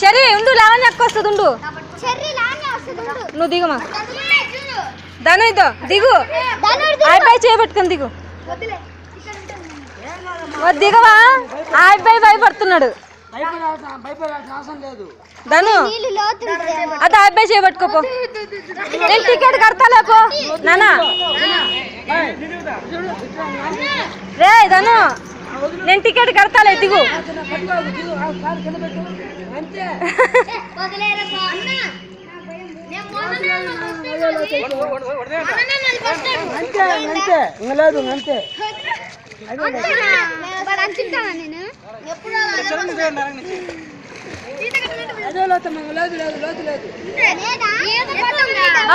Cherry ఉండు, లావణ్య అక్క వస్తుంది ఉండు. నువ్వు దిగమా ధను, ఇదో దిగు. అబ్బాయి చేపట్టుకుని దిగు. దిగవా, ఆ అబ్బాయి భయపడుతున్నాడు. ధను అది ఆ అబ్బాయి చేపట్టుకోపో. నేను టికెట్ కడతాలేపో నానా. రే ధను, నేను టికెట్ కడతాలే, దిగు.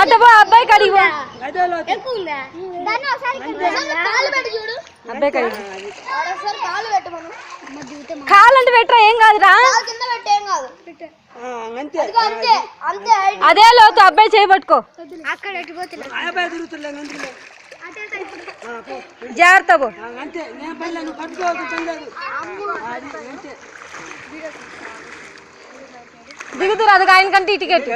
అట్టబో అబ్బాయి కడిగో, అబ్బాయి కడిగి. కాలంటే పెట్టరా, ఏం కాదురా. అదే లోతు, అబ్బాయి చేయబట్టుకో. జాగ్రత్త పో. దిగుతురు అది ఆయన కంటే టికెట్.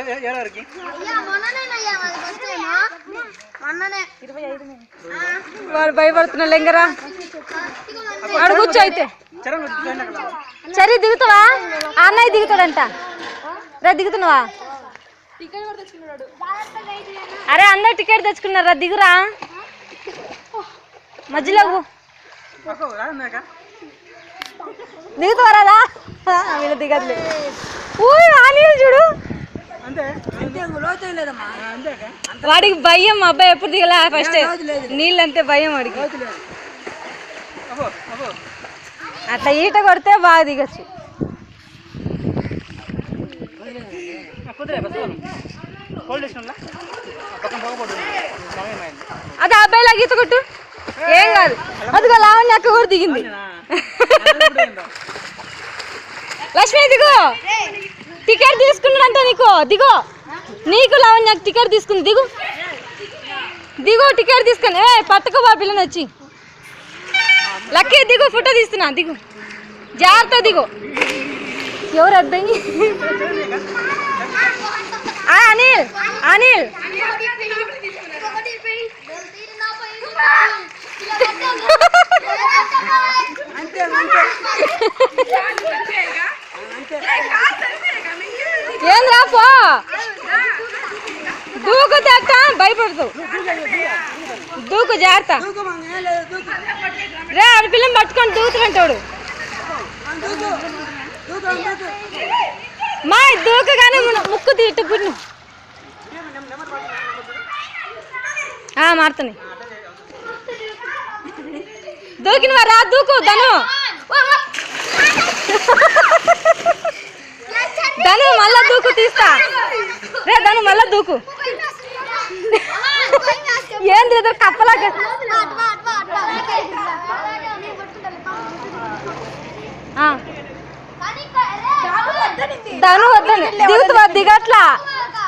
వాడు భయపడుతున్నా లెంగరా. వాడు కూర్చో అయితే. సరే దిగుతావా, అన్నయ్య దిగుతాడంట. రా దిగుతున్నావా? అరే అందరు టికెట్ తెచ్చుకున్నారా, దిగురా. మధ్యలో దిగుతావరాదా? వీళ్ళు దిగదులే. నీళ్ళు చూడు, వాడికి భయం. అబ్బాయి ఎప్పుడు దిగలే ఫస్ట్, నీళ్ళు అంతే భయం వాడికి. అట్లా ఈట కొడితే బాగా దిగచ్చు. అది అబ్బాయిలా గీత కొట్టు, ఏం కాదు. అదిగో లావణ్య అక్క కూడా దిగింది. లక్ష్మి దిగు, టికెట్ తీసుకున్నాడంట నీకు. దిగో, నీకు లావణ్య టికెట్ తీసుకుంది. దిగు దిగు, టికెట్ తీసుకుని పట్టుకో బా పిల్లని వచ్చి. లక్కీ దిగు, ఫోటో తీస్తున్నా, దిగు. జాగ్రత్త దిగు. ఎవరు అబ్బాయి? అనిల్, అనిల్ ఏం రాపో, దూకు తట్ట, భయపడతావు. దూకు జాగ్రత్త. రే ఆడ పిల్లని పట్టుకొని దూకుతుంటాడు. మా దూకగానే ముక్కు తీట్టు పుట్టు మారుతున్నాయి. దూకినవా? రా దూకు ధను. ధను మళ్ళా దూకు, తీస్తా. రే ధను మళ్ళా దూకు. ఏంది ఎదురు కప్పలాగా. ధను వద్దని దిగుతా, దిగట్లా.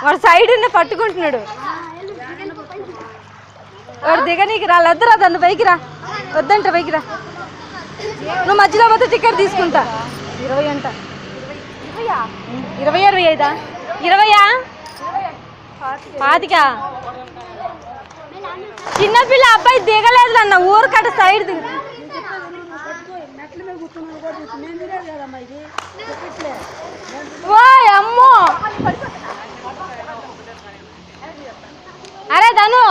వాడు సైడ్ పట్టుకుంటున్నాడు. వాడు దిగనీకి రా. వద్దురా ధను, పైకి రా. వద్దంట, పైకి రా. నువ్వు మధ్యలో పోతే టికెట్ తీసుకుంటా. 20 అంట. 20, 25, 20, 25. చిన్నపిల్ల అబ్బాయి దిగలేదు అన్న, ఊరికట సైడ్ దిగు. ఓ అమ్మో, అరే ధను,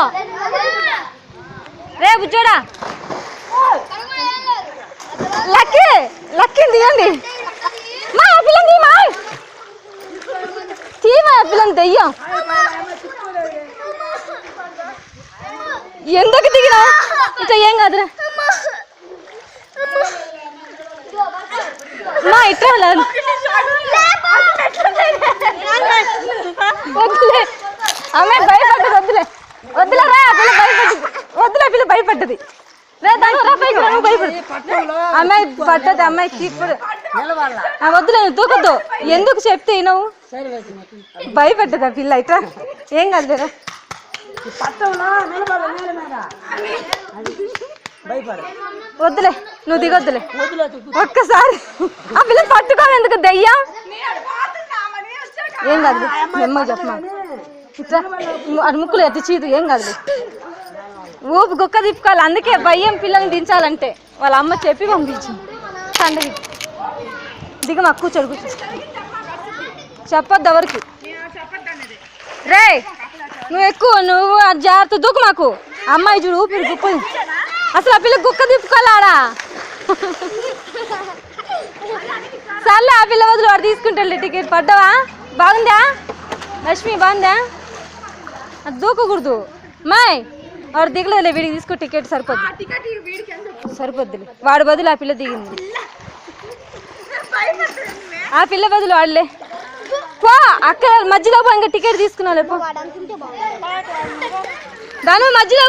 రే బుజ్జోడా. లక్కీ, లక్కీ దిగండి. మా పిల్లని తీమా, తీమా పిల్లని దెయ్యం. ఎందుకు దిగినా? ఇంకా ఏం కాదురా. మా ఇట్లా వద్దులే, అమ్మాయి భయపడ్డది. వద్దులే, వద్దులే రా. పిల్ల భయపడ్డది. వద్దులే, పిల్ల భయపడ్డది. రే దాని రా, పైకి రా. భయపడదు అమ్మాయి, పడ్డది అమ్మాయికి. ఇప్పుడు వద్దులే, దూకొద్దు. ఎందుకు చెప్తే నువ్వు? భయపడ్డదా పిల్ల? ఇట్లా ఏం కాదులేరా. వద్దులే నువ్వు దిగొద్దులే ఒక్కసారి ఆ పిల్ల పట్టుకోవాలి ఎందుకు దయ్యా ఏం కాదు నెమ్మది చెప్పమా ఇట్లా అది ముక్కులు ఎత్తి చీదు ఏం కాదు ఊపి గుక్క తిప్పుకోవాలి అందుకే భయం పిల్లల్ని దించాలంటే వాళ్ళ అమ్మ చెప్పి పంపించింది పండుగ దిగమా కూర్చోడు కూర్చో చెప్పొద్దు ఎవరికి రే నువ్వు ఎక్కువ నువ్వు జాగ్రత్త దూకు మాకు అమ్మాయి చూడు ఊపిరి గుప్పది అసలు ఆ పిల్ల గుక్క తిప్పుకోవాలాడా సర్లే ఆ పిల్ల వదిలి వాడు తీసుకుంటాడు టికెట్ పడ్డావా బాగుందా లక్ష్మి బాగుందా అది దూకకూడదు మాయ్ వాడు దిగలేదులే వీడికి తీసుకో టికెట్ సరిపోద్దులే వాడి బదులు ఆ పిల్ల దిగింది ఆ పిల్ల బదులు వాడలే పో అక్కడ మధ్యలో ఇంకా టికెట్ తీసుకున్నా దాని మధ్యలో